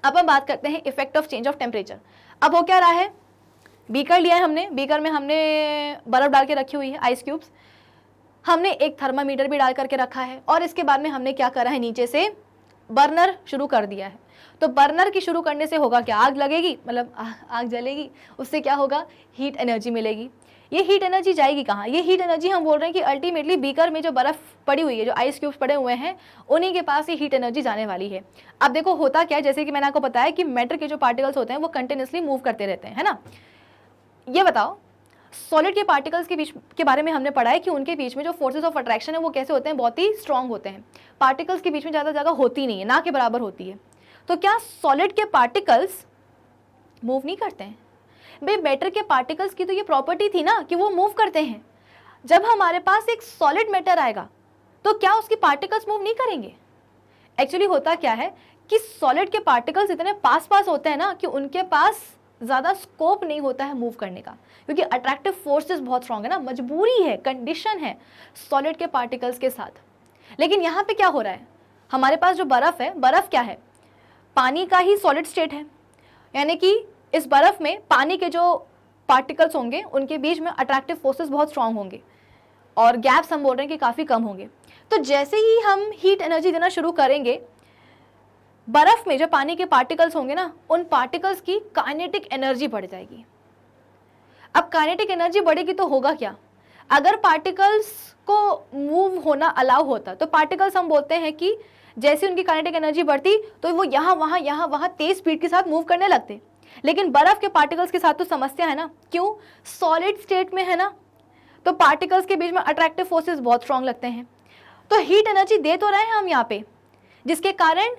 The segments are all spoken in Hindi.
अब हम बात करते हैं effect of change of temperature. अब हो क्या रहा है, बीकर लिया है हमने, बीकर में हमने बर्फ डाल के रखी हुई है, आइस क्यूब्स, हमने एक थर्मामीटर भी डाल करके रखा है, और इसके बाद में हमने क्या करा है, नीचे से बर्नर शुरू कर दिया है। तो बर्नर की शुरू करने से होगा क्या, आग लगेगी, मतलब आग जलेगी, उससे क्या होगा, हीट एनर्जी मिलेगी। ये हीट एनर्जी जाएगी कहाँ, ये हीट एनर्जी हम बोल रहे हैं कि अल्टीमेटली बीकर में जो बर्फ़ पड़ी हुई है, जो आइस क्यूब्स पड़े हुए हैं, उन्हीं के पास ये हीट एनर्जी जाने वाली है। अब देखो होता क्या है, जैसे कि मैंने आपको बताया कि मैटर के जो पार्टिकल्स होते हैं वो कंटिन्यूसली मूव करते रहते हैं, है ना। ये बताओ, सॉलिड के पार्टिकल्स के बीच के बारे में हमने पढ़ा है कि उनके बीच में जो फोर्सेस ऑफ अट्रैक्शन है वो कैसे होते हैं, बहुत ही स्ट्रांग होते हैं। पार्टिकल्स के बीच में ज़्यादा जगह होती नहीं है, ना के बराबर होती है। तो क्या सॉलिड के पार्टिकल्स मूव नहीं करते हैं? भाई मैटर के पार्टिकल्स की तो ये प्रॉपर्टी थी ना कि वो मूव करते हैं। जब हमारे पास एक सॉलिड मैटर आएगा तो क्या उसकी पार्टिकल्स मूव नहीं करेंगे? एक्चुअली होता क्या है कि सॉलिड के पार्टिकल्स इतने पास पास होते हैं ना कि उनके पास ज़्यादा स्कोप नहीं होता है मूव करने का, क्योंकि अट्रैक्टिव फोर्सेस बहुत स्ट्रांग है ना, मजबूरी है, कंडीशन है सॉलिड के पार्टिकल्स के साथ। लेकिन यहाँ पे क्या हो रहा है, हमारे पास जो बर्फ़ है, बर्फ़ क्या है, पानी का ही सॉलिड स्टेट है, यानी कि इस बर्फ़ में पानी के जो पार्टिकल्स होंगे उनके बीच में अट्रैक्टिव फोर्सेस बहुत स्ट्रांग होंगे और गैप्स हम बोल रहे हैं कि काफ़ी कम होंगे। तो जैसे ही हम हीट एनर्जी देना शुरू करेंगे, बर्फ़ में जो पानी के पार्टिकल्स होंगे ना, उन पार्टिकल्स की काइनेटिक एनर्जी बढ़ जाएगी। अब काइनेटिक एनर्जी बढ़ेगी तो होगा क्या, अगर पार्टिकल्स को मूव होना अलाउ होता तो पार्टिकल्स हम बोलते हैं कि जैसे उनकी काइनेटिक एनर्जी बढ़ती तो वो यहाँ वहाँ तेज स्पीड के साथ मूव करने लगते। लेकिन बर्फ के पार्टिकल्स के साथ तो समस्या है ना, क्यों, सॉलिड स्टेट में है ना, तो पार्टिकल्स के बीच में अट्रैक्टिव फोर्सेस बहुत स्ट्रांग लगते हैं। तो हीट एनर्जी दे तो रहे हैं हम यहाँ पे, जिसके कारण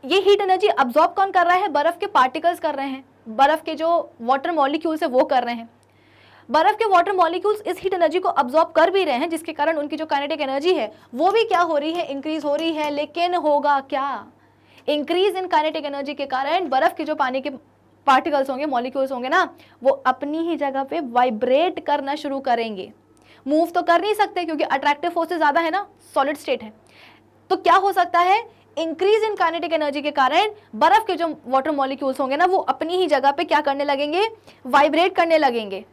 ये हीट एनर्जी अब्जॉर्ब कौन कर रहा है, बर्फ के पार्टिकल्स कर रहे हैं, बर्फ के जो वाटर मॉलिक्यूल्स है वो कर रहे हैं। बर्फ के वाटर मॉलिक्यूल्स इस हीट एनर्जी को अब्जॉर्ब कर भी रहे हैं, जिसके कारण उनकी जो काइनेटिक एनर्जी है वो भी क्या हो रही है, इंक्रीज हो रही है। लेकिन होगा क्या, इंक्रीज इन काइनेटिक एनर्जी के कारण बर्फ के जो पानी के पार्टिकल्स होंगे, मॉलिक्यूल्स होंगे ना, वो अपनी ही जगह पे वाइब्रेट करना शुरू करेंगे। मूव तो कर नहीं सकते क्योंकि अट्रैक्टिव फोर्सेस ज़्यादा है ना, सॉलिड स्टेट है। तो क्या हो सकता है, इंक्रीज इन काइनेटिक एनर्जी के कारण बर्फ के जो वाटर मॉलिक्यूल्स होंगे ना, वो अपनी ही जगह पे क्या करने लगेंगे, वाइब्रेट करने लगेंगे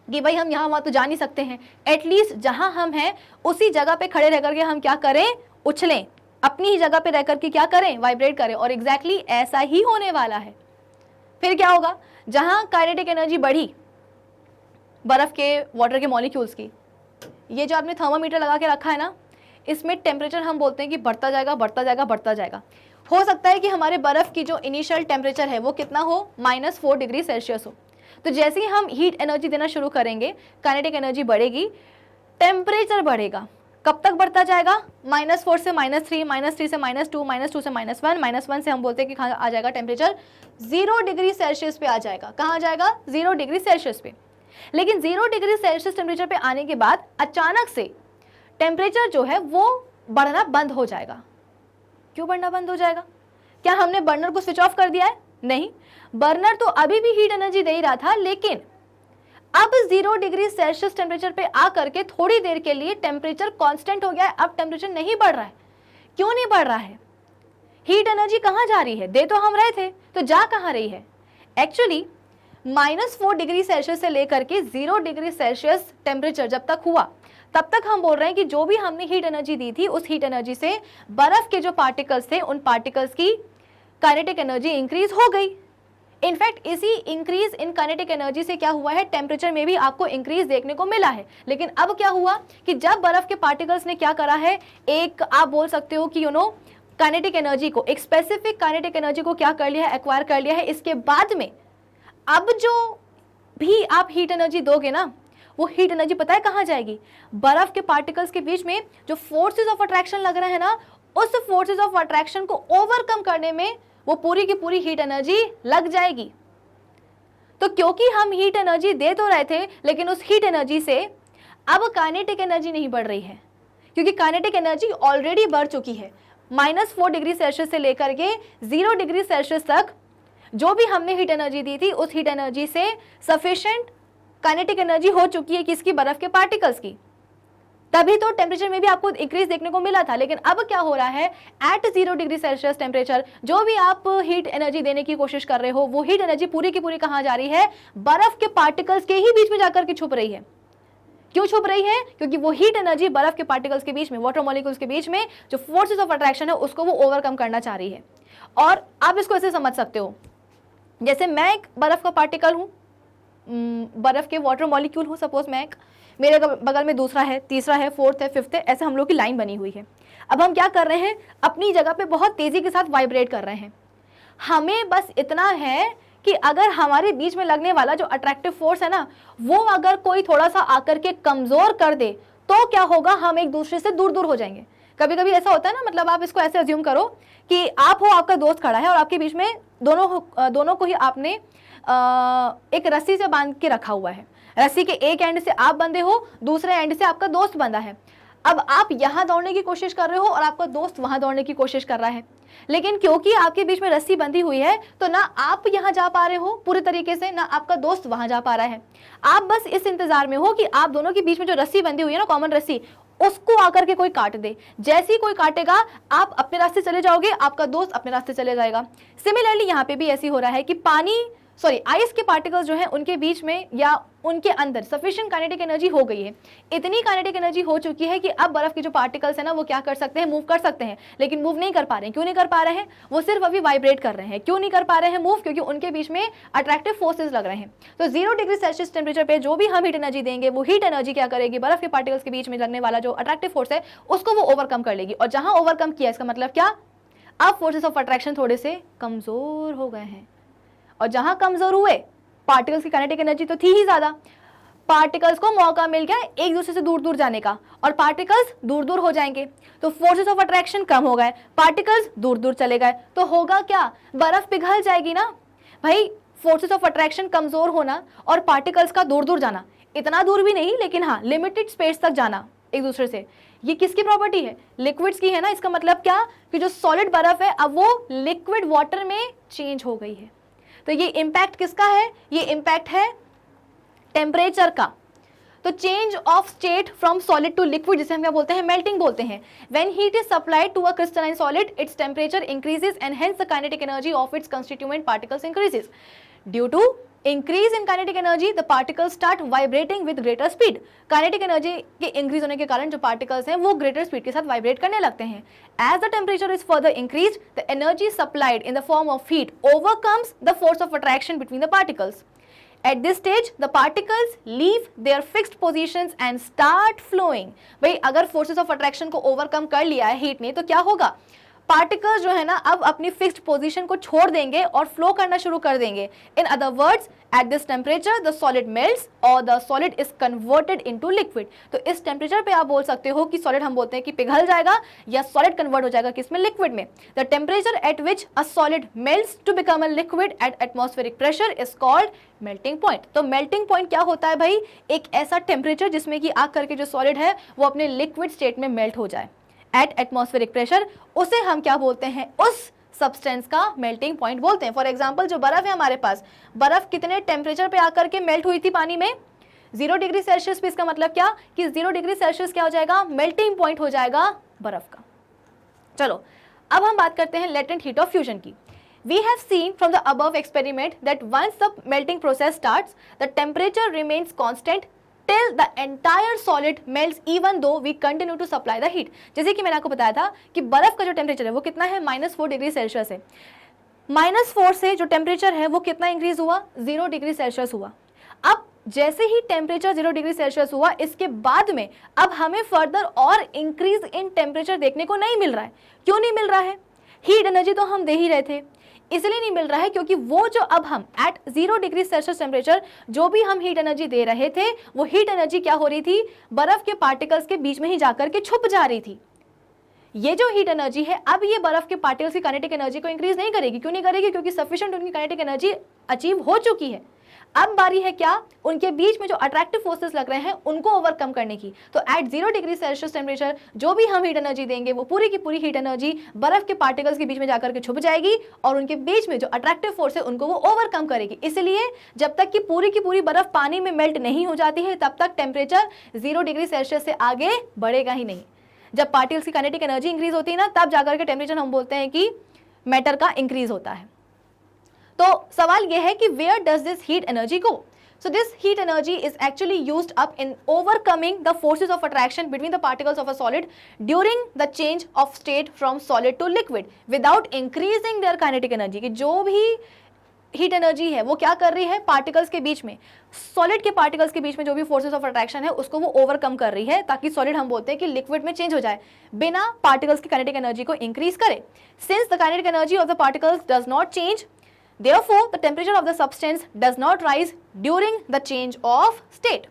कि भाई हम यहाँ वहाँ तो जा नहीं सकते हैं, एटलीस्ट जहाँ हम हैं उसी जगह पे खड़े रह करके हम क्या करें, उछलें, अपनी ही जगह पे रह करके क्या करें, वाइब्रेट करें। और एग्जैक्टली ऐसा ही होने वाला है। फिर क्या होगा, जहाँ काइनेटिक एनर्जी बढ़ी बर्फ के वाटर के मॉलिक्यूल्स की, ये जो आपने थर्मामीटर लगा के रखा है ना, इसमें टेम्परेचर हम बोलते हैं कि बढ़ता जाएगा बढ़ता जाएगा बढ़ता जाएगा। हो सकता है कि हमारे बर्फ़ की जो इनिशियल टेम्परेचर है वो कितना हो, -4 डिग्री सेल्सियस हो। तो जैसे ही हम हीट एनर्जी देना शुरू करेंगे, काइनेटिक एनर्जी बढ़ेगी, टेम्परेचर बढ़ेगा। कब तक बढ़ता जाएगा, -4 से -3, -3 से -2, -2 से -1, -1 से हम बोलते हैं कि कहाँ आ जाएगा, टेम्परेचर 0 डिग्री सेल्सियस पे आ जाएगा। कहाँ आ जाएगा, 0 डिग्री सेल्सियस पे। लेकिन 0 डिग्री सेल्सियस टेम्परेचर पे आने के बाद अचानक से टेम्परेचर जो है वो बढ़ना बंद हो जाएगा। क्यों बढ़ना बंद हो जाएगा, क्या हमने बर्नर को स्विच ऑफ कर दिया है? नहीं, बर्नर तो अभी भी हीट एनर्जी दे ही रहा था, लेकिन अब 0 डिग्री सेल्सियस टेम्परेचर पे आ करके थोड़ी देर के लिए टेम्परेचर कांस्टेंट हो गया है। अब टेम्परेचर नहीं बढ़ रहा है। क्यों नहीं बढ़ रहा है, हीट एनर्जी कहाँ जा रही है, दे तो हम रहे थे, तो जा कहाँ रही है? एक्चुअली -4 डिग्री सेल्सियस से लेकर के 0 डिग्री सेल्सियस टेम्परेचर जब तक हुआ, तब तक हम बोल रहे हैं कि जो भी हमने हीट एनर्जी दी थी, उस हीट एनर्जी से बर्फ के जो पार्टिकल्स थे, उन पार्टिकल्स की काइनेटिक एनर्जी इंक्रीज हो गई। इनफैक्ट इसी इंक्रीज इन काइनेटिक एनर्जी से क्या हुआ है, टेम्परेचर में भी आपको इंक्रीज देखने को मिला है। लेकिन अब क्या हुआ कि जब बर्फ के पार्टिकल्स ने क्या करा है, एक आप बोल सकते हो कि काइनेटिक एनर्जी को, एक स्पेसिफिक काइनेटिक एनर्जी को क्या कर लिया है, एक्वायर कर लिया है। इसके बाद में अब जो भी आप हीट एनर्जी दोगे ना, वो हीट एनर्जी पता है कहाँ जाएगी, बर्फ के पार्टिकल्स के बीच में जो फोर्सेस ऑफ अट्रैक्शन लग रहे हैं ना, उस फोर्सेस ऑफ अट्रैक्शन को ओवरकम करने में वो पूरी की पूरी हीट एनर्जी लग जाएगी। तो क्योंकि हम हीट एनर्जी दे तो रहे थे, लेकिन उस हीट एनर्जी से अब काइनेटिक एनर्जी नहीं बढ़ रही है, क्योंकि काइनेटिक एनर्जी ऑलरेडी बढ़ चुकी है। -4 डिग्री सेल्सियस से लेकर के 0 डिग्री सेल्सियस तक जो भी हमने हीट एनर्जी दी थी, उस हीट एनर्जी से सफिशिएंट काइनेटिक एनर्जी हो चुकी है किसकी, बर्फ के पार्टिकल्स की। तभी तो टेम्परेचर में भी आपको इंक्रीज देखने को मिला था। लेकिन अब क्या हो रहा है, एट 0 डिग्री सेल्सियस टेम्परेचर जो भी आप हीट एनर्जी देने की कोशिश कर रहे हो, वो हीट एनर्जी पूरी की पूरी कहाँ जा रही है, बर्फ के पार्टिकल्स के ही बीच में जाकर के छुप रही है। क्यों छुप रही है? क्योंकि वो हीट एनर्जी बर्फ के पार्टिकल्स के बीच में, वाटर मॉलिक्यूल्स के बीच में जो फोर्सेस ऑफ अट्रैक्शन है उसको वो ओवरकम करना चाह रही है। और आप इसको ऐसे समझ सकते हो, जैसे मैं एक बर्फ का पार्टिकल हूँ, बर्फ के वाटर मॉलिक्यूल हूँ, सपोज मैं एक, मेरे बगल में दूसरा है, तीसरा है, फोर्थ है, फिफ्थ है, ऐसे हम लोग की लाइन बनी हुई है। अब हम क्या कर रहे हैं, अपनी जगह पे बहुत तेजी के साथ वाइब्रेट कर रहे हैं। हमें बस इतना है कि अगर हमारे बीच में लगने वाला जो अट्रैक्टिव फोर्स है ना, वो अगर कोई थोड़ा सा आकर के कमजोर कर दे तो क्या होगा, हम एक दूसरे से दूर दूर हो जाएंगे। कभी कभी ऐसा होता है ना, मतलब आप इसको ऐसे अज्यूम करो कि आप हो, आपका दोस्त खड़ा है और आपके बीच में दोनों को ही आपने एक रस्सी से बांध के रखा हुआ है। रस्सी के एक एंड से आप बंधे हो, दूसरे एंड से आपका दोस्त बंधा है। अब आप यहाँ दौड़ने की कोशिश कर रहे हो और आपका दोस्त वहां दौड़ने की कोशिश कर रहा है, लेकिन क्योंकि आपके बीच में रस्सी बंधी हुई है तो ना आप यहाँ जा पा रहे हो पूरी तरीके से, ना आपका दोस्त वहां जा पा रहा है। आप बस इस इंतजार में हो कि आप दोनों के बीच में जो रस्सी बंधी हुई है ना, कॉमन रस्सी, उसको आकर के कोई काट दे। जैसे ही कोई काटेगा आप अपने रास्ते चले जाओगे, आपका दोस्त अपने रास्ते चले जाएगा। सिमिलरली यहाँ पे भी ऐसी हो रहा है कि आइस के पार्टिकल्स जो हैं उनके बीच में या उनके अंदर सफिशिएंट काइनेटिक एनर्जी हो गई है। इतनी काइनेटिक एनर्जी हो चुकी है कि अब बर्फ के जो पार्टिकल्स है ना, वो क्या कर सकते हैं, मूव कर सकते हैं, लेकिन मूव नहीं कर पा रहे हैं। क्यों नहीं कर पा रहे हैं? वो सिर्फ अभी वाइब्रेट कर रहे हैं। क्यों नहीं कर पा रहे हैं मूव? क्योंकि उनके बीच में अट्रैक्टिव फोर्सेस लग रहे हैं। तो 0 डिग्री सेल्सियस टेम्परेचर पे जो भी हम हीट एनर्जी देंगे, वो हीट एनर्जी क्या करेगी, बर्फ के पार्टिकल्स के बीच में लगने वाला जो अट्रैक्टिव फोर्स है उसको वो ओवरकम कर लेगी। और जहां ओवरकम किया, इसका मतलब क्या, अब फोर्सेस ऑफ अट्रैक्शन थोड़े से कमजोर हो गए हैं। और जहां कमजोर हुए, पार्टिकल्स की काइनेटिक एनर्जी तो थी ही ज्यादा, पार्टिकल्स को मौका मिल गया एक दूसरे से दूर दूर जाने का, और पार्टिकल्स दूर दूर हो जाएंगे तो फोर्सेस ऑफ अट्रैक्शन कम हो गए, पार्टिकल्स दूर दूर चले गए, तो होगा क्या, बर्फ पिघल जाएगी ना भाई। फोर्सेस ऑफ अट्रैक्शन कमजोर होना और पार्टिकल्स का दूर दूर जाना, इतना दूर भी नहीं लेकिन हाँ लिमिटेड स्पेस तक जाना एक दूसरे से, ये किसकी प्रॉपर्टी है, लिक्विड्स की है ना। इसका मतलब क्या कि जो सॉलिड बर्फ है अब वो लिक्विड वाटर में चेंज हो गई है। तो ये इंपैक्ट किसका है, ये इंपैक्ट है टेम्परेचर का। तो change of state from solid to liquid, जिसे हम क्या बोलते हैं, मेल्टिंग बोलते हैं। When heat is supplied to a crystalline solid, its temperature increases and hence the kinetic energy of its constituent particles increases. Due to increase in kinetic energy the particles start vibrating with greater speed. Kinetic energy के इंक्रीज होने के कारण जो पार्टिकल्स हैं वो ग्रेटर स्पीड के साथ वाइब्रेट करने लगते हैं। As the temperature is further increase, the energy supplied in the form of heat overcomes the force of attraction between the particles. At this stage, the particles leave their fixed positions and start flowing. भाई अगर forces of attraction को overcome कर लिया है हीट ने, तो क्या होगा, पार्टिकल्स जो है ना अब अपनी फिक्स्ड पोजीशन को छोड़ देंगे और फ्लो करना शुरू कर देंगे। In other words, at this temperature the solid melts और the solid is converted into liquid. तो इस टेम्परेचर पे आप बोल सकते हो कि सॉलिड, हम बोलते हैं कि पिघल जाएगा या सॉलिड कन्वर्ट हो जाएगा किसमें, लिक्विड में। The temperature at which a solid melts to become a liquid at atmospheric pressure is called melting point. तो मेल्टिंग पॉइंट क्या होता है भाई, एक ऐसा टेम्परेचर जिसमें कि आग करके जो सॉलिड है वो अपने लिक्विड स्टेट में मेल्ट हो जाए एट एटमॉस्फेरिक प्रेशर, उसे हम क्या बोलते हैं, उस सब्सटेंस का मेल्टिंग पॉइंट बोलते हैं। फॉर एग्जांपल जो बर्फ है हमारे पास, बर्फ कितने टेम्परेचर पे आकर के मेल्ट हुई थी पानी में, 0 डिग्री सेल्सियस पे। इसका मतलब क्या कि 0 डिग्री सेल्सियस क्या हो जाएगा, मेल्टिंग पॉइंट हो जाएगा बर्फ का। चलो अब हम बात करते हैं लेटेंट हीट ऑफ फ्यूजन की। We have seen from the above experiment that once the melting process starts, the temperature remains constant till the entire solid melts even though we continue to supply the heat। जैसे कि मैंने आपको बताया था कि बर्फ का जो टेम्परेचर है वो कितना है, -4 डिग्री सेल्सियस है। -4 से जो टेम्परेचर है वो कितना इंक्रीज हुआ, 0 डिग्री सेल्सियस हुआ। अब जैसे ही टेम्परेचर 0 डिग्री सेल्सियस हुआ, इसके बाद में अब हमें फर्दर और इंक्रीज इन टेम्परेचर देखने को नहीं मिल रहा है। क्यों नहीं मिल रहा है, हीट एनर्जी तो हम दे ही रहे थे, इसलिए नहीं मिल रहा है क्योंकि वो जो अब हम एट 0 डिग्री सेल्सियस टेम्परेचर जो भी हम हीट एनर्जी दे रहे थे, वो हीट एनर्जी क्या हो रही थी, बर्फ के पार्टिकल्स के बीच में ही जाकर के छुप जा रही थी। ये जो हीट एनर्जी है अब ये बर्फ के पार्टिकल्स की काइनेटिक एनर्जी को इंक्रीज नहीं करेगी। क्यों नहीं करेगी, क्योंकि सफिशिएंट उनकी काइनेटिक एनर्जी अचीव हो चुकी है। अब बारी है क्या, उनके बीच में जो अट्रैक्टिव फोर्सेस लग रहे हैं उनको ओवरकम करने की। तो एट 0 डिग्री सेल्सियस टेम्परेचर जो भी हम हीट एनर्जी देंगे वो पूरी की पूरी हीट एनर्जी बर्फ के पार्टिकल्स के बीच में जाकर के छुप जाएगी और उनके बीच में जो अट्रैक्टिव फोर्स है उनको वो ओवरकम करेगी। इसलिए जब तक कि पूरी की पूरी बर्फ पानी में मेल्ट नहीं हो जाती है तब तक टेम्परेचर 0 डिग्री सेल्सियस से आगे बढ़ेगा ही नहीं। जब पार्टिकल्स की काइनेटिक एनर्जी इंक्रीज होती है ना, तब जाकर के टेम्परेचर हम बोलते हैं कि मैटर का इंक्रीज होता है। तो सवाल यह है कि where does this heat energy go? So this heat energy is actually used up in overcoming the forces of attraction between the particles of a solid during the change of state from solid to liquid without increasing their kinetic energy. कि जो भी हीट एनर्जी है वो क्या कर रही है, पार्टिकल्स के बीच में, सॉलिड के पार्टिकल्स के बीच में जो भी फोर्सेस ऑफ अट्रैक्शन है उसको वो ओवरकम कर रही है ताकि सॉलिड हम बोलते हैं कि लिक्विड में चेंज हो जाए बिना पार्टिकल्स की काइनेटिक एनर्जी को इंक्रीज करे। Since the kinetic energy of the particles does not change, therefore the temperature of the substance does not rise during the change of state.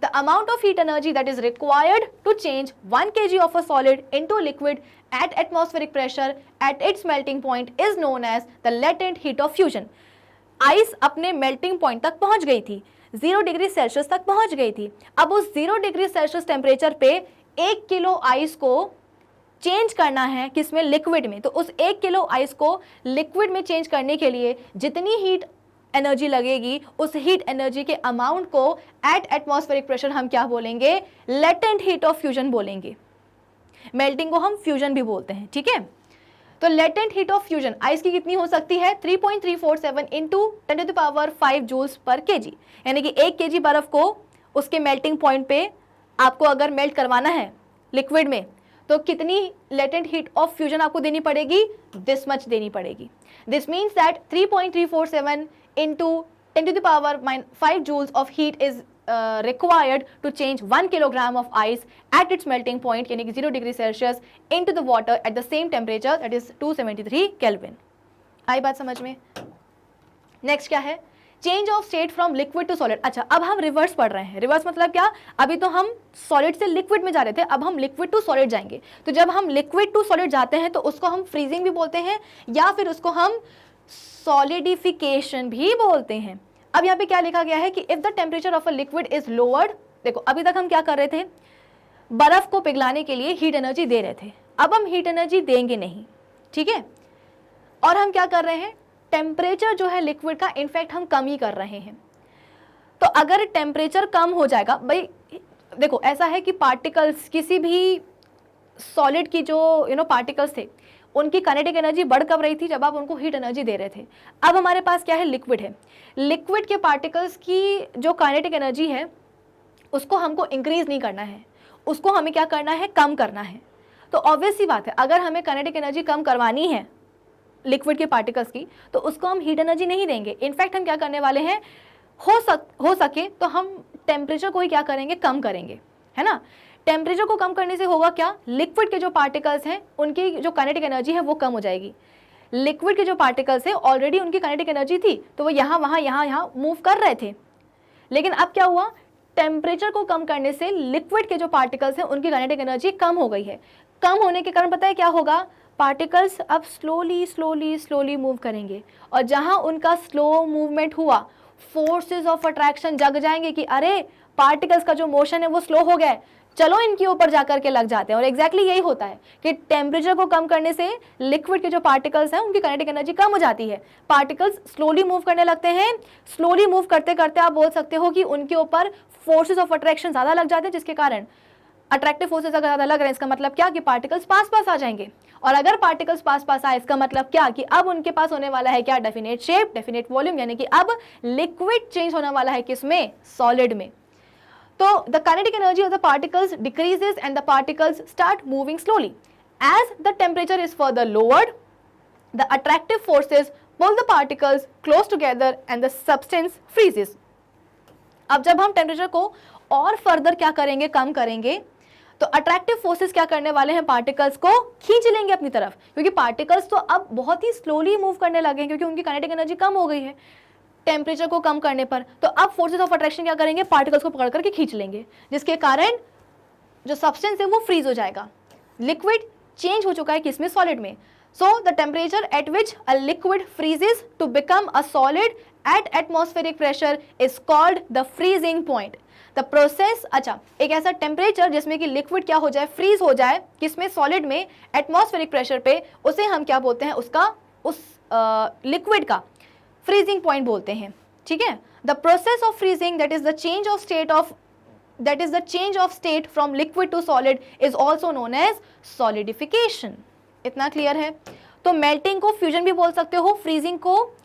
The amount of heat energy that is required to change 1 kg of a solid into liquid at atmospheric pressure at its melting point is known as the latent heat of fusion. Ice अपने मेल्टिंग पॉइंट तक पहुंच गई थी, 0 डिग्री सेल्सियस तक पहुंच गई थी। अब उस 0 डिग्री सेल्सियस टेम्परेचर पे 1 किलो आइस को चेंज करना है किसमें, लिक्विड में। तो उस 1 किलो आइस को लिक्विड में चेंज करने के लिए जितनी हीट एनर्जी लगेगी उस हीट एनर्जी के अमाउंट को एट एटमॉस्फेरिक प्रेशर हम क्या बोलेंगे, लेटेंट हीट ऑफ फ्यूजन बोलेंगे। मेल्टिंग को हम फ्यूजन भी बोलते हैं, ठीक है। तो latent heat of fusion ice की कितनी हो सकती है, 3.347 इंटू 10⁵ जूल्स पर केजी। यानी कि 1 केजी बर्फ को उसके मेल्टिंग पॉइंट पे आपको अगर मेल्ट करवाना है लिक्विड में तो कितनी लेटेंट हीट ऑफ फ्यूजन आपको देनी पड़ेगी, दिस मच देनी पड़ेगी। This means that 3.347 into 10⁵ joules of heat is required to change 1 kilogram of ice at its melting point यानी कि 0 degree Celsius into the water at the same temperature that is 273 Kelvin। आई बात समझ में? नेक्स्ट क्या है, change of state from liquid to solid. अच्छा, अब हम रिवर्स पढ़ रहे हैं। रिवर्स मतलब क्या, अभी तो हम सॉलिड से लिक्विड में जा रहे थे, अब हम लिक्विड टू सॉलिड जाएंगे। तो जब हम लिक्विड टू सॉलिड जाते हैं तो उसको हम फ्रीजिंग भी बोलते हैं या फिर उसको हम सॉलिडिफिकेशन भी बोलते हैं। अब यहाँ पे क्या लिखा गया है कि if the temperature of a liquid is lowered, देखो अभी तक हम क्या कर रहे थे, बर्फ को पिघलाने के लिए हीट एनर्जी दे रहे थे, अब हम हीट एनर्जी देंगे नहीं, ठीक है। और हम क्या कर रहे हैं, टेम्परेचर जो है लिक्विड का इनफैक्ट हम कम ही कर रहे हैं। तो अगर टेम्परेचर कम हो जाएगा, भाई देखो ऐसा है कि पार्टिकल्स, किसी भी सॉलिड की जो पार्टिकल्स थे उनकी काइनेटिक एनर्जी बढ़ कब रही थी, जब आप उनको हीट एनर्जी दे रहे थे। अब हमारे पास क्या है, लिक्विड है। लिक्विड के पार्टिकल्स की जो काइनेटिक एनर्जी है उसको हमको इंक्रीज नहीं करना है, उसको हमें क्या करना है, कम करना है। तो ऑब्वियस सी बात है, अगर हमें काइनेटिक एनर्जी कम करवानी है लिक्विड के पार्टिकल्स की तो उसको हम हीट एनर्जी नहीं देंगे। इनफैक्ट हम क्या करने वाले हैं, हो सके तो हम टेम्परेचर को ही क्या करेंगे, कम करेंगे, है ना। टेम्परेचर को कम करने से होगा क्या, लिक्विड के जो पार्टिकल्स हैं उनकी जो काइनेटिक एनर्जी है वो कम हो जाएगी। लिक्विड के जो पार्टिकल्स हैं ऑलरेडी उनकी काइनेटिक एनर्जी थी तो वो यहाँ वहाँ मूव कर रहे थे, लेकिन अब क्या हुआ, टेम्परेचर को कम करने से लिक्विड के जो पार्टिकल्स हैं उनकी काइनेटिक एनर्जी कम हो गई है। कम होने के कारण पता है क्या होगा, पार्टिकल्स अब स्लोली मूव करेंगे और जहाँ उनका स्लो मूवमेंट हुआ फोर्सेस ऑफ अट्रैक्शन जग जाएंगे कि अरे पार्टिकल्स का जो मोशन है वो स्लो हो गया है, चलो इनके ऊपर जाकर के लग जाते हैं। और एग्जैक्टली यही होता है कि टेम्परेचर को कम करने से लिक्विड के जो पार्टिकल्स हैं उनकी काइनेटिक एनर्जी कम हो जाती है, पार्टिकल्स स्लोली मूव करने लगते हैं। स्लोली मूव करते करते आप बोल सकते हो कि उनके ऊपर फोर्सेस ऑफ अट्रैक्शन ज़्यादा लग जाते हैं, जिसके कारण अट्रैक्टिव फोर्सेस अगर ज़्यादा लग रहे हैं इसका मतलब क्या कि पार्टिकल्स पास पास आ जाएंगे। और अगर पार्टिकल्स पास पास आए इसका मतलब क्या कि अब उनके पास होने वाला है क्या, डेफिनेट शेप, डेफिनेट वॉल्यूम, यानी कि अब लिक्विड चेंज होने वाला है किसमें, सॉलिड में। So the kinetic energy of the particles decreases and the particles start moving slowly. As the temperature is further lowered, the attractive forces pull the particles close together and the substance freezes. अब जब हम टेम्परेचर को और फर्दर क्या करेंगे, कम करेंगे, तो अट्रैक्टिव फोर्सेस क्या करने वाले हैं, पार्टिकल्स को खींच लेंगे अपनी तरफ, क्योंकि पार्टिकल्स तो अब बहुत ही स्लोली मूव करने लगे हैं क्योंकि उनकी काइनेटिक एनर्जी कम हो गई है टेम्परेचर को कम करने पर। तो अब फोर्सेस ऑफ अट्रैक्शन क्या करेंगे, पार्टिकल्स को पकड़ करके खींच लेंगे, जिसके कारण जो सब्सटेंस है वो फ्रीज हो जाएगा। लिक्विड चेंज हो चुका है किसमें, सॉलिड में। So the temperature at which a liquid freezes to become a solid at atmospheric pressure is called the freezing point. The process, अच्छा, एक ऐसा टेम्परेचर जिसमें कि लिक्विड क्या हो जाए, फ्रीज हो जाए, किसमें, सॉलिड में, एटमॉस्फेरिक प्रेशर पे, उसे हम क्या बोलते हैं, उसका, उस लिक्विड का फ्रीजिंग पॉइंट बोलते हैं, ठीक है. The process of freezing that is the change of state from liquid to solid is also known as solidification. इतना क्लियर है. तो मेल्टिंग को फ्यूजन भी बोल सकते हो, फ्रीजिंग को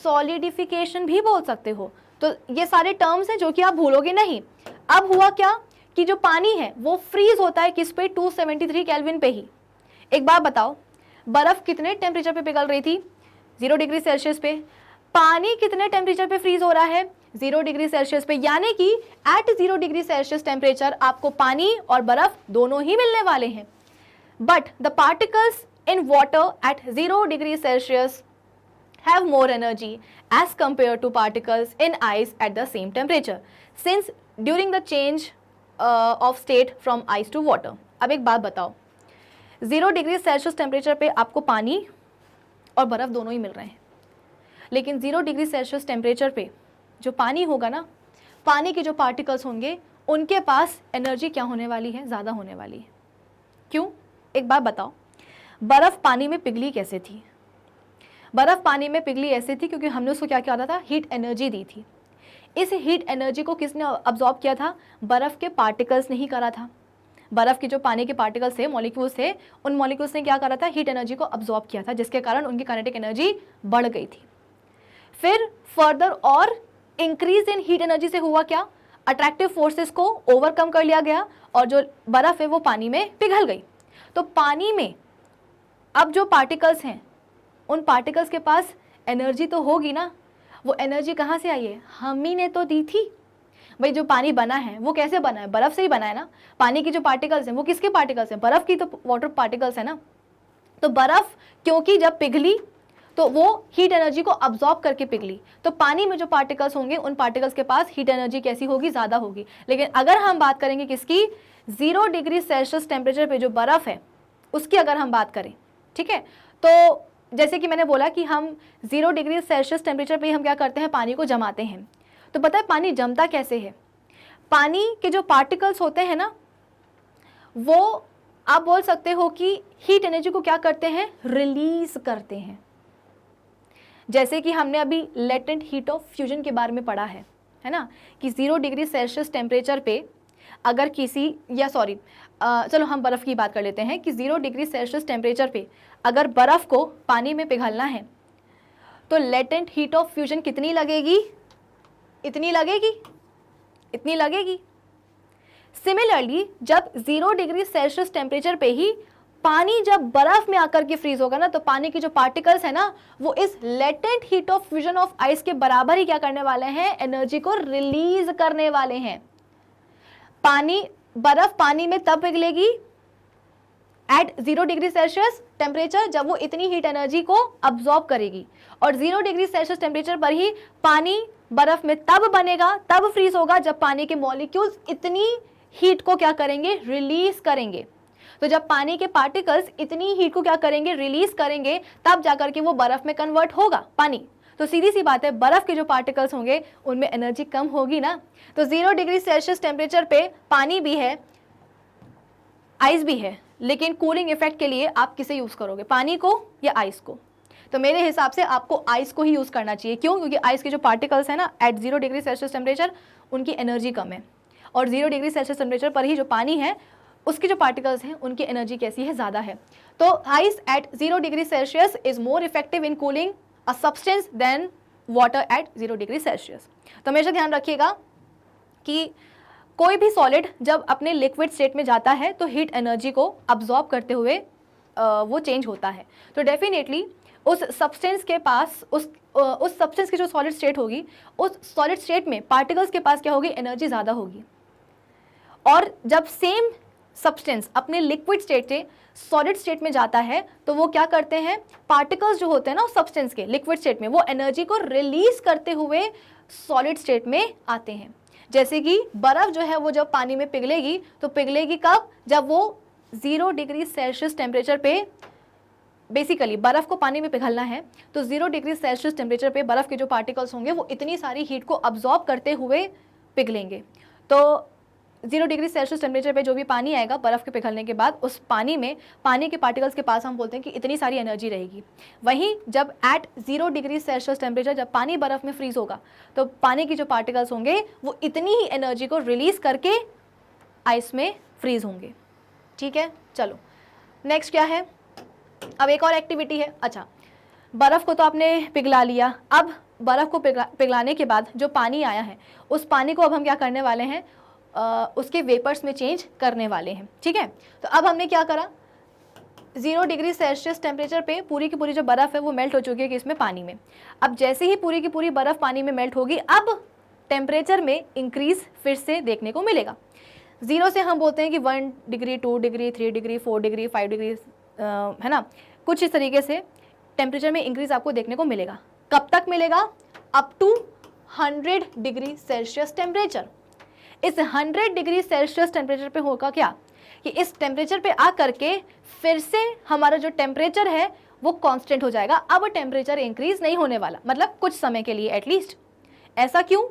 सॉलिडिफिकेशन भी बोल सकते हो. तो ये सारे टर्म्स हैं जो कि आप भूलोगे नहीं. अब हुआ क्या कि जो पानी है वो फ्रीज होता है किस पे, 273 केल्विन पे ही. एक बात बताओ, बर्फ कितने टेम्परेचर पे पिघल रही थी, 0 डिग्री सेल्सियस पे. पानी कितने टेम्परेचर पे फ्रीज हो रहा है, 0 डिग्री सेल्सियस पे. यानी कि एट 0 डिग्री सेल्सियस टेम्परेचर आपको पानी और बर्फ दोनों ही मिलने वाले हैं. But the particles in water at 0 degree Celsius have more energy as compared to particles in ice at the same temperature, since during the change of state from ice to water. अब एक बात बताओ, 0 डिग्री सेल्सियस टेम्परेचर पे आपको पानी और बर्फ़ दोनों ही मिल रहे हैं, लेकिन 0 डिग्री सेल्सियस टेम्परेचर पे जो पानी होगा ना, पानी के जो पार्टिकल्स होंगे उनके पास एनर्जी क्या होने वाली है, ज़्यादा होने वाली है. क्यों? एक बात बताओ, बर्फ़ पानी में पिघली कैसे थी? बर्फ़ पानी में पिघली ऐसे थी क्योंकि हमने उसको क्या किया था, हीट एनर्जी दी थी. इस हीट एनर्जी को किसने अब्जॉर्ब किया था, बर्फ़ के पार्टिकल्स ने ही करा था. बर्फ़ के जो पानी के पार्टिकल्स थे, मॉलिक्यूल्स थे, उन मॉलिक्यूल्स ने क्या करा था, हीट एनर्जी को अब्जॉर्ब किया था, जिसके कारण उनकी काइनेटिक एनर्जी बढ़ गई थी. फिर फर्दर और इंक्रीज इन हीट एनर्जी से हुआ क्या, अट्रैक्टिव फोर्सेस को ओवरकम कर लिया गया और जो बर्फ़ है वो पानी में पिघल गई. तो पानी में अब जो पार्टिकल्स हैं, उन पार्टिकल्स के पास एनर्जी तो होगी ना. वो एनर्जी कहाँ से आई है, हम ही ने तो दी थी. भाई जो पानी बना है वो कैसे बना है, बर्फ़ से ही बना है ना. पानी की जो पार्टिकल्स हैं वो किसके पार्टिकल्स हैं, बर्फ़ की तो वाटर पार्टिकल्स है ना. तो बर्फ़ क्योंकि जब पिघली तो वो हीट एनर्जी को अब्जॉर्ब करके पिघली, तो पानी में जो पार्टिकल्स होंगे उन पार्टिकल्स के पास हीट एनर्जी कैसी होगी, ज़्यादा होगी. लेकिन अगर हम बात करेंगे किसकी, 0 डिग्री सेल्सियस टेम्परेचर पे जो बर्फ़ है उसकी अगर हम बात करें, ठीक है, तो जैसे कि मैंने बोला कि हम 0 डिग्री सेल्सियस टेम्परेचर पे हम क्या करते हैं, पानी को जमाते हैं. तो पता है पानी जमता कैसे है, पानी के जो पार्टिकल्स होते हैं ना, वो आप बोल सकते हो कि हीट एनर्जी को क्या करते हैं, रिलीज करते हैं. जैसे कि हमने अभी लेटेंट हीट ऑफ फ्यूजन के बारे में पढ़ा है ना, कि 0 डिग्री सेल्सियस टेम्परेचर पे अगर किसी, या सॉरी चलो हम बर्फ़ की बात कर लेते हैं कि 0 डिग्री सेल्सियस टेम्परेचर पे अगर बर्फ़ को पानी में पिघलना है तो लेटेंट हीट ऑफ फ्यूजन कितनी लगेगी, इतनी लगेगी, इतनी लगेगी. सिमिलरली जब 0 डिग्री सेल्सियस टेम्परेचर पे ही पानी जब बर्फ़ में आकर के फ्रीज होगा ना, तो पानी के जो पार्टिकल्स है ना वो इस latent heat of fusion of ice के बराबर ही क्या करने वाले हैं, एनर्जी को रिलीज करने वाले हैं. बर्फ पानी में तब पिघलेगी एट 0 डिग्री सेल्सियस टेम्परेचर जब वो इतनी हीट एनर्जी को अब्जॉर्ब करेगी, और 0 डिग्री सेल्सियस टेम्परेचर पर ही पानी बर्फ में तब बनेगा, तब फ्रीज होगा जब पानी के मॉलिक्यूल्स इतनी हीट को क्या करेंगे, रिलीज करेंगे. तो जब पानी के पार्टिकल्स इतनी हीट को क्या करेंगे, रिलीज करेंगे, तब जाकर के वो बर्फ में कन्वर्ट होगा पानी. तो सीधी सी बात है, बर्फ के जो पार्टिकल्स होंगे उनमें एनर्जी कम होगी ना. तो 0 डिग्री सेल्सियस टेम्परेचर पे पानी भी है, आइस भी है, लेकिन कूलिंग इफेक्ट के लिए आप किसे यूज़ करोगे, पानी को या आइस को? तो मेरे हिसाब से आपको आइस को ही यूज़ करना चाहिए. क्यों? क्योंकि आइस के जो पार्टिकल्स हैं ना एट 0 डिग्री सेल्सियस टेम्परेचर उनकी एनर्जी कम है, और 0 डिग्री सेल्सियस टेम्परेचर पर ही जो पानी है उसके जो पार्टिकल्स हैं उनकी एनर्जी कैसी है, ज़्यादा है. तो ice at 0 degree Celsius is more effective in cooling a substance than water at 0 degree Celsius. तो हमेशा ध्यान रखिएगा कि कोई भी सॉलिड जब अपने लिक्विड स्टेट में जाता है तो हीट एनर्जी को अब्जॉर्ब करते हुए वो चेंज होता है. तो डेफिनेटली उस सब्सटेंस के पास, उस सब्सटेंस की जो सॉलिड स्टेट होगी, उस सॉलिड स्टेट में पार्टिकल्स के पास क्या होगी, एनर्जी ज़्यादा होगी. और जब सेम सब्सटेंस अपने लिक्विड स्टेट से सॉलिड स्टेट में जाता है तो वो क्या करते हैं, पार्टिकल्स जो होते हैं ना उस सब्सटेंस के लिक्विड स्टेट में, वो एनर्जी को रिलीज करते हुए सॉलिड स्टेट में आते हैं. जैसे कि बर्फ़ जो है वो जब पानी में पिघलेगी तो पिघलेगी कब, जब वो 0 डिग्री सेल्सियस टेम्परेचर पे बेसिकली बर्फ़ को पानी में पिघलना है तो 0 डिग्री सेल्सियस टेम्परेचर पे बर्फ़ के जो पार्टिकल्स होंगे वो इतनी सारी हीट को अब्जॉर्ब करते हुए पिघलेंगे। तो 0 डिग्री सेल्सियस टेम्परेचर पे जो भी पानी आएगा बर्फ़ के पिघलने के बाद, उस पानी में पानी के पार्टिकल्स के पास हम बोलते हैं कि इतनी सारी एनर्जी रहेगी। वहीं जब एट 0 डिग्री सेल्सियस टेम्परेचर जब पानी बर्फ़ में फ्रीज होगा तो पानी की जो पार्टिकल्स होंगे वो इतनी ही एनर्जी को रिलीज़ करके आइस में फ्रीज होंगे। ठीक है, चलो नेक्स्ट क्या है, अब एक और एक्टिविटी है। अच्छा, बर्फ़ को तो आपने पिघला लिया, अब बर्फ़ को पिघलाने के बाद जो पानी आया है उस पानी को अब हम क्या करने वाले हैं, उसके वेपर्स में चेंज करने वाले हैं। ठीक है, तो अब हमने क्या करा, 0 डिग्री सेल्सियस टेम्परेचर पे पूरी की पूरी जो बर्फ़ है वो मेल्ट हो चुकी है कि इसमें पानी में। अब जैसे ही पूरी की पूरी बर्फ़ पानी में मेल्ट होगी, अब टेम्परेचर में इंक्रीज़ फिर से देखने को मिलेगा। 0 से हम बोलते हैं कि 1 degree, 2 degree, 3 degree, 4 degree, 5 degree, है ना, कुछ इस तरीके से टेम्परेचर में इंक्रीज़ आपको देखने को मिलेगा। कब तक मिलेगा, up to 100 degree Celsius temperature. इस 100 डिग्री सेल्सियस टेम्परेचर पे होगा क्या कि इस टेम्परेचर पे आ करके फिर से हमारा जो टेम्परेचर है वो कांस्टेंट हो जाएगा। अब टेम्परेचर इंक्रीज नहीं होने वाला, मतलब कुछ समय के लिए एटलीस्ट। ऐसा क्यों,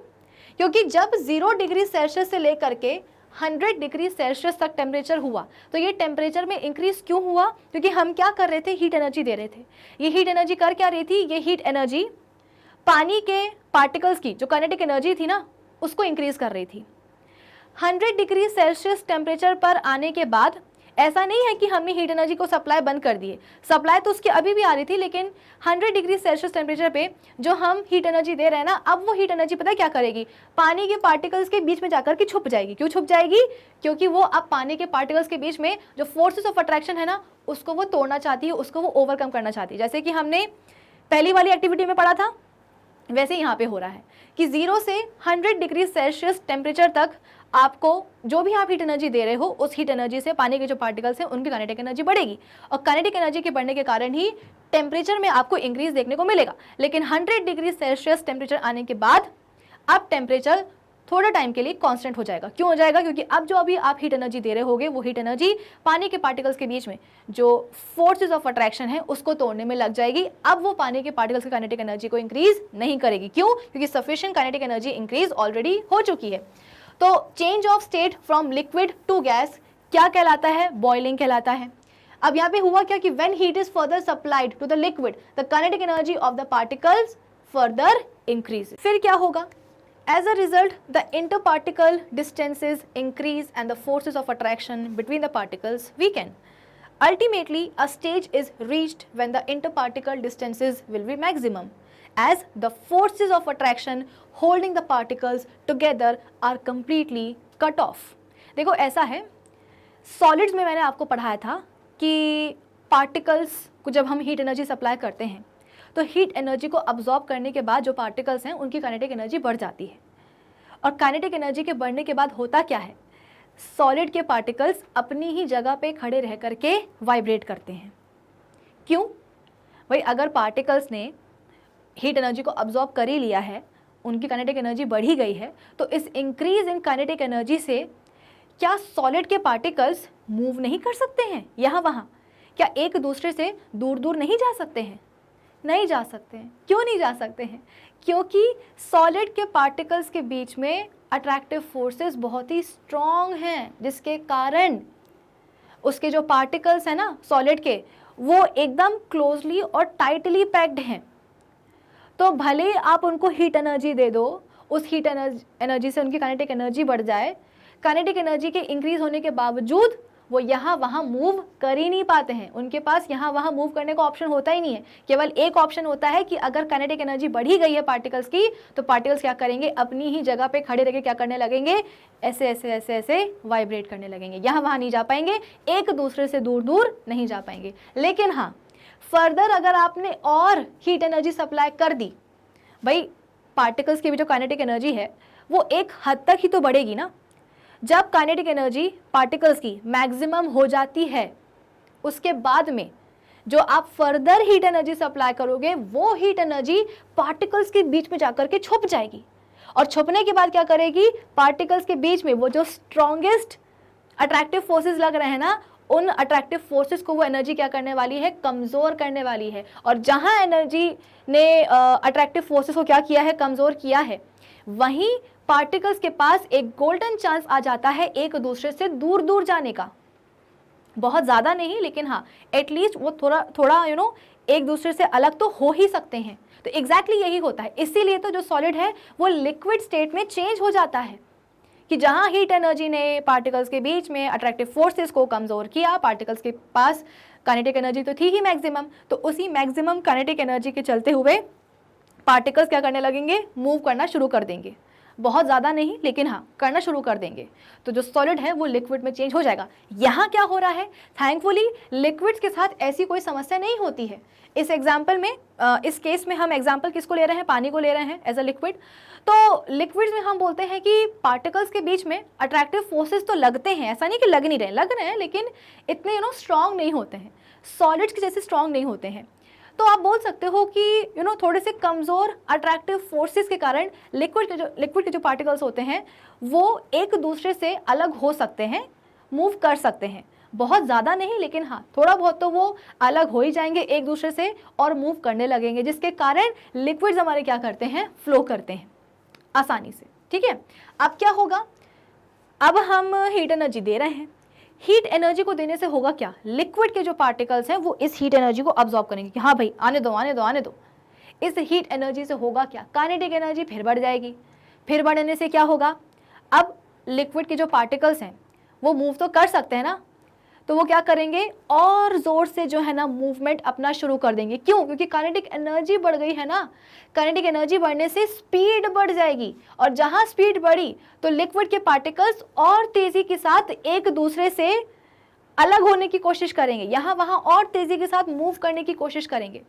क्योंकि जब 0 डिग्री सेल्सियस से लेकर के 100 डिग्री सेल्सियस तक टेम्परेचर हुआ तो ये टेम्परेचर में इंक्रीज क्यों हुआ, क्योंकि हम क्या कर रहे थे, हीट एनर्जी दे रहे थे। ये हीट एनर्जी कर क्या रही थी, ये हीट एनर्जी पानी के पार्टिकल्स की जो काइनेटिक एनर्जी थी ना उसको इंक्रीज कर रही थी। 100 डिग्री सेल्सियस टेम्परेचर पर आने के बाद ऐसा नहीं है कि हमने हीट एनर्जी को सप्लाई बंद कर दिए, सप्लाई तो उसकी अभी भी आ रही थी, लेकिन 100 डिग्री सेल्सियस टेम्परेचर पे जो हम हीट एनर्जी दे रहे हैं ना, अब वो हीट एनर्जी पता है क्या करेगी, पानी के पार्टिकल्स के बीच में जाकर के छुप जाएगी। क्यों छुप जाएगी, क्योंकि वो अब पानी के पार्टिकल्स के बीच में जो फोर्सेस ऑफ अट्रैक्शन है ना उसको वो तोड़ना चाहती है, उसको वो ओवरकम करना चाहती है। जैसे कि हमने पहली वाली एक्टिविटी में पढ़ा था वैसे यहाँ पे हो रहा है कि 0 से 100 डिग्री सेल्सियस टेम्परेचर तक आपको जो भी आप हीट एनर्जी दे रहे हो उस हीट एनर्जी से पानी के जो पार्टिकल्स हैं उनकी काइनेटिक एनर्जी बढ़ेगी, और काइनेटिक एनर्जी के बढ़ने के कारण ही टेम्परेचर में आपको इंक्रीज देखने को मिलेगा। लेकिन 100 डिग्री सेल्सियस टेम्परेचर आने के बाद अब टेम्परेचर थोड़ा टाइम के लिए कांस्टेंट हो जाएगा। क्यों हो जाएगा, क्योंकि अब जो अभी आप हीट एनर्जी दे रहे होगे वो हीट एनर्जी पानी के पार्टिकल्स के बीच में जो फोर्सेस ऑफ अट्रैक्शन है उसको तोड़ने में लग जाएगी। अब वो पानी के पार्टिकल्स की काइनेटिक एनर्जी को इंक्रीज नहीं करेगी। क्यों, क्योंकि sufficient kinetic energy increase already हो चुकी है। तो change of state from liquid to gas क्या कहलाता है, बॉइलिंग कहलाता है। अब यहाँ पे हुआ क्या कि when heat is further supplied to the liquid the kinetic energy of the particles further increase. फिर क्या होगा, as a result the interparticle distances increase and the forces of attraction between the particles weaken. Ultimately a stage is reached when the interparticle distances will be maximum as the forces of attraction holding the particles together are completely cut off. देखो ऐसा है, सॉलिड्स में मैंने आपको पढ़ाया था कि पार्टिकल्स को जब हम हीट एनर्जी सप्लाई करते हैं तो हीट एनर्जी को अब्जॉर्ब करने के बाद जो पार्टिकल्स हैं उनकी काइनेटिक एनर्जी बढ़ जाती है, और काइनेटिक एनर्जी के बढ़ने के बाद होता क्या है, सॉलिड के पार्टिकल्स अपनी ही जगह पे खड़े रह करके वाइब्रेट करते हैं। क्यों भाई, अगर पार्टिकल्स ने हीट एनर्जी को अब्जॉर्ब कर ही लिया है, उनकी काइनेटिक एनर्जी बढ़ ही गई है, तो इस इंक्रीज इन काइनेटिक एनर्जी से क्या सॉलिड के पार्टिकल्स मूव नहीं कर सकते हैं यहाँ वहाँ, क्या एक दूसरे से दूर दूर नहीं जा सकते हैं, नहीं जा सकते हैं। क्यों नहीं जा सकते हैं, क्योंकि सॉलिड के पार्टिकल्स के बीच में अट्रैक्टिव फोर्सेस बहुत ही स्ट्रॉन्ग हैं, जिसके कारण उसके जो पार्टिकल्स हैं ना सॉलिड के, वो एकदम क्लोजली और टाइटली पैक्ड हैं। तो भले आप उनको हीट एनर्जी दे दो, उस हीट एनर्जी से उनकी काइनेटिक एनर्जी बढ़ जाए, काइनेटिक एनर्जी के इंक्रीज होने के बावजूद वो यहाँ वहाँ मूव कर ही नहीं पाते हैं। उनके पास यहाँ वहाँ मूव करने का ऑप्शन होता ही नहीं है। केवल एक ऑप्शन होता है कि अगर काइनेटिक एनर्जी बढ़ी गई है पार्टिकल्स की, तो पार्टिकल्स क्या करेंगे, अपनी ही जगह पे खड़े रह के क्या करने लगेंगे, ऐसे ऐसे ऐसे ऐसे वाइब्रेट करने लगेंगे। यहाँ वहाँ नहीं जा पाएंगे, एक दूसरे से दूर दूर नहीं जा पाएंगे। लेकिन हाँ, फर्दर अगर आपने और हीट एनर्जी सप्लाई कर दी, भाई पार्टिकल्स की भी जो काइनेटिक एनर्जी है वो एक हद तक ही तो बढ़ेगी ना। जब काइनेटिक एनर्जी पार्टिकल्स की मैक्सिमम हो जाती है, उसके बाद में जो आप फर्दर हीट एनर्जी सप्लाई करोगे वो हीट एनर्जी पार्टिकल्स के बीच में जाकर के छुप जाएगी, और छुपने के बाद क्या करेगी, पार्टिकल्स के बीच में वो जो स्ट्रॉन्गेस्ट अट्रैक्टिव फोर्सेस लग रहे हैं ना, उन अट्रैक्टिव फोर्सेस को वो एनर्जी क्या करने वाली है, कमज़ोर करने वाली है। और जहाँ एनर्जी ने अट्रैक्टिव फोर्सेस को क्या किया है, कमज़ोर किया है, वहीं पार्टिकल्स के पास एक गोल्डन चांस आ जाता है एक दूसरे से दूर दूर जाने का। बहुत ज़्यादा नहीं, लेकिन हाँ एटलीस्ट वो थोड़ा थोड़ा एक दूसरे से अलग तो हो ही सकते हैं। तो एग्जैक्टली यही होता है। इसीलिए तो जो सॉलिड है वो लिक्विड स्टेट में चेंज हो जाता है कि जहाँ हीट एनर्जी ने पार्टिकल्स के बीच में अट्रैक्टिव फोर्सेस को कमज़ोर किया, पार्टिकल्स के पास काइनेटिक एनर्जी तो थी ही मैक्सिमम, तो उसी मैक्सिमम काइनेटिक एनर्जी के चलते हुए पार्टिकल्स क्या करने लगेंगे, मूव करना शुरू कर देंगे। बहुत ज़्यादा नहीं, लेकिन हाँ करना शुरू कर देंगे। तो जो सॉलिड है वो लिक्विड में चेंज हो जाएगा। यहाँ क्या हो रहा है, थैंकफुली लिक्विड्स के साथ ऐसी कोई समस्या नहीं होती है। इस एग्जाम्पल में, इस केस में हम एग्जाम्पल किसको ले रहे हैं, पानी को ले रहे हैं एज अ लिक्विड। तो लिक्विड्स में हम बोलते हैं कि पार्टिकल्स के बीच में अट्रैक्टिव फोर्सेस तो लगते हैं, ऐसा नहीं कि लग नहीं रहे, लग रहे हैं, लेकिन इतने स्ट्रांग नहीं होते हैं, सॉलिड्स के जैसे स्ट्रांग नहीं होते हैं। तो आप बोल सकते हो कि थोड़े से कमज़ोर अट्रैक्टिव फोर्सेस के कारण लिक्विड के जो पार्टिकल्स होते हैं वो एक दूसरे से अलग हो सकते हैं, मूव कर सकते हैं। बहुत ज़्यादा नहीं, लेकिन हाँ थोड़ा बहुत तो वो अलग हो ही जाएंगे एक दूसरे से और मूव करने लगेंगे, जिसके कारण लिक्विड्स हमारे क्या करते हैं, फ्लो करते हैं आसानी से। ठीक है, अब क्या होगा, अब हम हीट एनर्जी दे रहे हैं। हीट एनर्जी को देने से होगा क्या, लिक्विड के जो पार्टिकल्स हैं वो इस हीट एनर्जी को अब्सॉर्ब करेंगे कि हाँ भाई आने दो आने दो आने दो। इस हीट एनर्जी से होगा क्या, काइनेटिक एनर्जी फिर बढ़ जाएगी। फिर बढ़ने से क्या होगा, अब लिक्विड के जो पार्टिकल्स हैं वो मूव तो कर सकते हैं ना, तो वो क्या करेंगे, और जोर से जो है ना मूवमेंट अपना शुरू कर देंगे। क्यों, क्योंकि काइनेटिक एनर्जी बढ़ गई है ना। काइनेटिक एनर्जी बढ़ने से स्पीड बढ़ जाएगी, और जहां स्पीड बढ़ी तो लिक्विड के पार्टिकल्स और तेजी के साथ एक दूसरे से अलग होने की कोशिश करेंगे, यहाँ वहाँ और तेजी के साथ मूव करने की कोशिश करेंगे।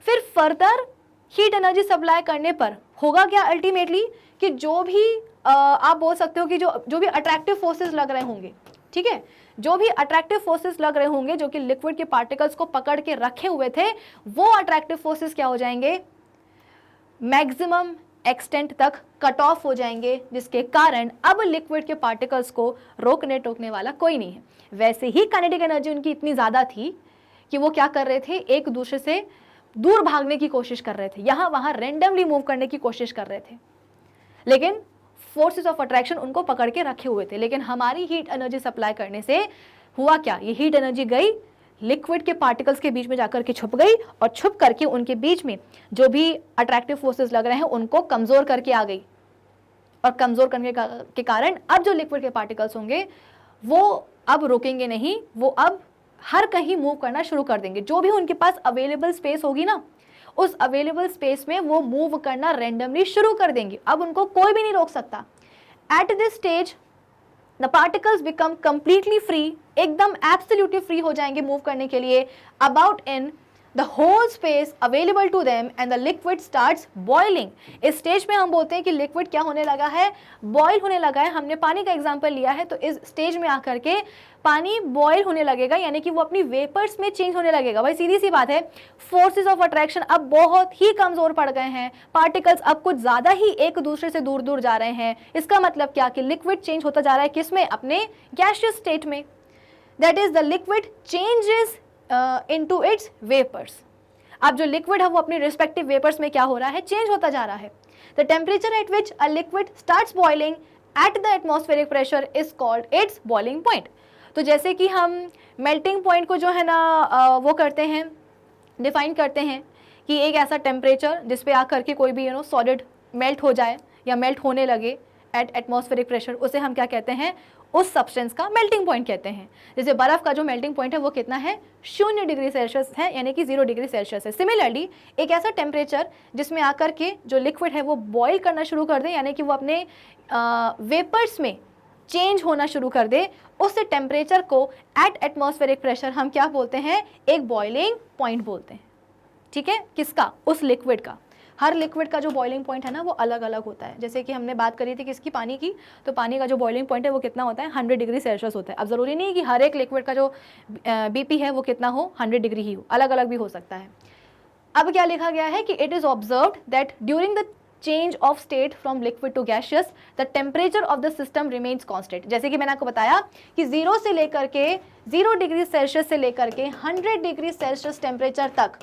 फिर फर्दर हीट एनर्जी सप्लाई करने पर होगा क्या अल्टीमेटली, कि जो भी आप बोल सकते हो कि जो भी अट्रैक्टिव फोर्सेस लग रहे होंगे, ठीक है, जो भी अट्रैक्टिव फोर्सेस लग रहे होंगे जो कि लिक्विड के पार्टिकल्स को पकड़ के रखे हुए थे, वो अट्रैक्टिव फोर्सेस क्या हो जाएंगे, मैक्सिमम एक्सटेंट तक कट ऑफ हो जाएंगे, जिसके कारण अब लिक्विड के पार्टिकल्स को रोकने टोकने वाला कोई नहीं है। वैसे ही काइनेटिक एनर्जी उनकी इतनी ज़्यादा थी कि वो क्या कर रहे थे, एक दूसरे से दूर भागने की कोशिश कर रहे थे, यहाँ वहाँ रेंडमली मूव करने की कोशिश कर रहे थे, लेकिन फोर्सेस ऑफ अट्रैक्शन उनको पकड़ के रखे हुए थे। लेकिन हमारी हीट एनर्जी सप्लाई करने से हुआ क्या, ये हीट एनर्जी गई लिक्विड के पार्टिकल्स के बीच में जाकर के छुप गई, और छुप करके उनके बीच में जो भी अट्रैक्टिव फोर्सेस लग रहे हैं उनको कमज़ोर करके आ गई। और कमज़ोर करने के कारण अब जो लिक्विड के पार्टिकल्स होंगे वो अब रुकेंगे नहीं, वो अब हर कहीं मूव करना शुरू कर देंगे। जो भी उनके पास अवेलेबल स्पेस होगी ना, उस अवेलेबल स्पेस में वो मूव करना रेंडमली शुरू कर देंगे। अब उनको कोई भी नहीं रोक सकता। At this stage the particles become completely free, एकदम एब्सोल्युटली फ्री हो जाएंगे मूव करने के लिए about in the whole space available to them, and the liquid starts boiling. इस स्टेज में हम बोलते हैं कि लिक्विड क्या होने लगा है, बॉयल होने लगा है। हमने पानी का एग्जांपल लिया है, तो इस स्टेज में आकर के पानी बॉयल होने लगेगा, यानी कि वो अपनी वेपर्स में चेंज होने लगेगा। भाई सीधी सी बात है, फोर्सेस ऑफ अट्रैक्शन अब बहुत ही कमजोर पड़ गए हैं, पार्टिकल्स अब कुछ ज्यादा ही एक दूसरे से दूर दूर जा रहे हैं। इसका मतलब क्या कि लिक्विड चेंज होता जा रहा है किसमें, अपने गैसियस स्टेट में। That is the liquid changes into its vapours. अब जो लिक्विड है वो अपनी रिस्पेक्टिव वेपर्स में क्या हो रहा है, चेंज होता जा रहा है। The temperature at which a liquid starts boiling at the atmospheric pressure is called its boiling point. तो जैसे कि हम मेल्टिंग पॉइंट को जो है ना वो करते हैं, डिफाइन करते हैं कि एक ऐसा टेम्परेचर जिस पे आकर के कोई भी सॉलिड मेल्ट हो जाए या मेल्ट होने लगे एट एटमॉस्फेरिक प्रेशर, उसे हम क्या कहते हैं, उस सब्सटेंस का मेल्टिंग पॉइंट कहते हैं। जैसे बर्फ़ का जो मेल्टिंग पॉइंट है वो कितना है, 0 डिग्री सेल्सियस है, यानी कि 0 डिग्री सेल्सियस है। सिमिलरली एक ऐसा टेम्परेचर जिसमें आकर के जो लिक्विड है वो बॉईल करना शुरू कर दे, यानी कि वो अपने वेपर्स में चेंज होना शुरू कर दे, उस टेम्परेचर को एट एटमॉस्फेरिक प्रेशर हम क्या बोलते हैं, एक बॉइलिंग पॉइंट बोलते हैं। ठीक है, किसका, उस लिक्विड का। हर लिक्विड का जो बॉइलिंग पॉइंट है ना वो अलग अलग होता है। जैसे कि हमने बात करी थी किसकी, पानी की, तो पानी का जो बॉइलिंग पॉइंट है वो कितना होता है, 100 डिग्री सेल्सियस होता है। अब ज़रूरी नहीं कि हर एक लिक्विड का जो बीपी है वो कितना हो, 100 डिग्री ही हो, अलग अलग भी हो सकता है। अब क्या लिखा गया है कि it is observed that during the change of state from liquid to gaseous, the temperature of the system remains constant. जैसे कि मैंने आपको बताया कि 0 से लेकर के 0 डिग्री सेल्सियस से लेकर के 100 डिग्री सेल्सियस टेम्परेचर तक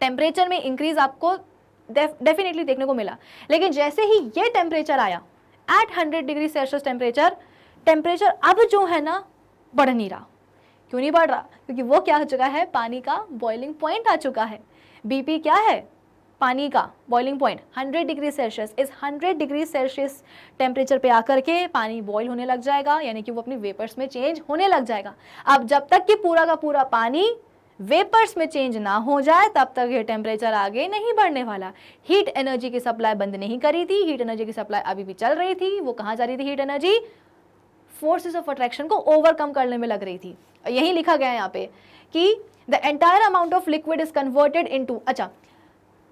टेम्परेचर में इंक्रीज आपको डेफिनेटली देखने को मिला, लेकिन जैसे ही ये टेम्परेचर आया एट 100 डिग्री सेल्सियस टेम्परेचर अब जो है ना बढ़ नहीं रहा। क्यों नहीं बढ़ रहा? क्योंकि वो क्या हो चुका है, पानी का बॉइलिंग पॉइंट आ चुका है। बीपी क्या है? पानी का बॉइलिंग पॉइंट 100 डिग्री सेल्सियस। इस 100 डिग्री सेल्सियस टेम्परेचर पे आकर के पानी बॉईल होने लग जाएगा, यानी कि वो अपनी वेपर्स में चेंज होने लग जाएगा। अब जब तक कि पूरा का पूरा पानी वेपर्स में चेंज ना हो जाए तब तक ये टेम्परेचर आगे नहीं बढ़ने वाला। हीट एनर्जी की सप्लाई बंद नहीं करी थी, हीट एनर्जी की सप्लाई अभी भी चल रही थी। वो कहाँ जा रही थी? Heat energy forces of attraction को ओवरकम करने में लग रही थी। यही लिखा गया है यहाँ पे कि the entire amount of liquid is converted into, अच्छा,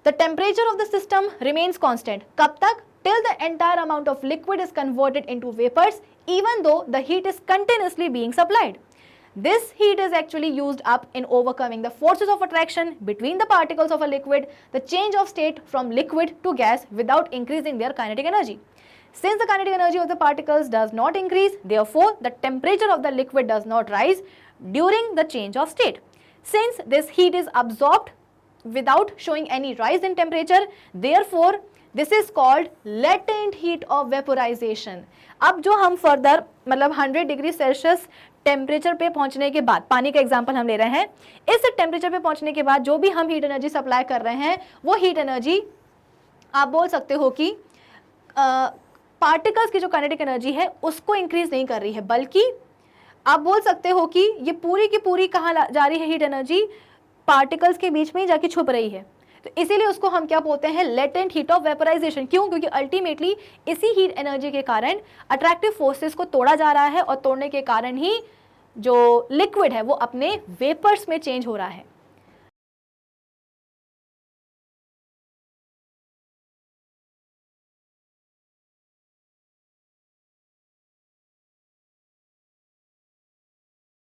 the temperature of the system remains constant. कब तक? Till the entire amount of liquid is converted into vapours even though the heat is continuously being supplied. This heat is actually used up in overcoming the forces of attraction between the particles of a liquid, the change of state from liquid to gas without increasing their kinetic energy. Since the kinetic energy of the particles does not increase, therefore the temperature of the liquid does not rise during the change of state. Since this heat is absorbed without showing any rise in temperature, therefore this is called latent heat of vaporization. अब जो हम फर्दर मतलब 100 डिग्री सेल्सियस टेम्परेचर पे पहुंचने के बाद, पानी का एग्जांपल हम ले रहे हैं, इस टेम्परेचर पे पहुंचने के बाद जो भी हम हीट एनर्जी सप्लाई कर रहे हैं वो हीट एनर्जी आप बोल सकते हो कि पार्टिकल्स की जो काइनेटिक एनर्जी है उसको इंक्रीज नहीं कर रही है, बल्कि आप बोल सकते हो कि ये पूरी की पूरी कहाँ जा रही है, हीट एनर्जी पार्टिकल्स के बीच में ही जाके छुप रही है। तो इसीलिए उसको हम क्या बोलते हैं? Latent heat of vaporisation. क्यों? क्योंकि अल्टीमेटली इसी हीट एनर्जी के कारण अट्रैक्टिव फोर्सेस को तोड़ा जा रहा है और तोड़ने के कारण ही जो लिक्विड है वो अपने वेपर्स में चेंज हो रहा है।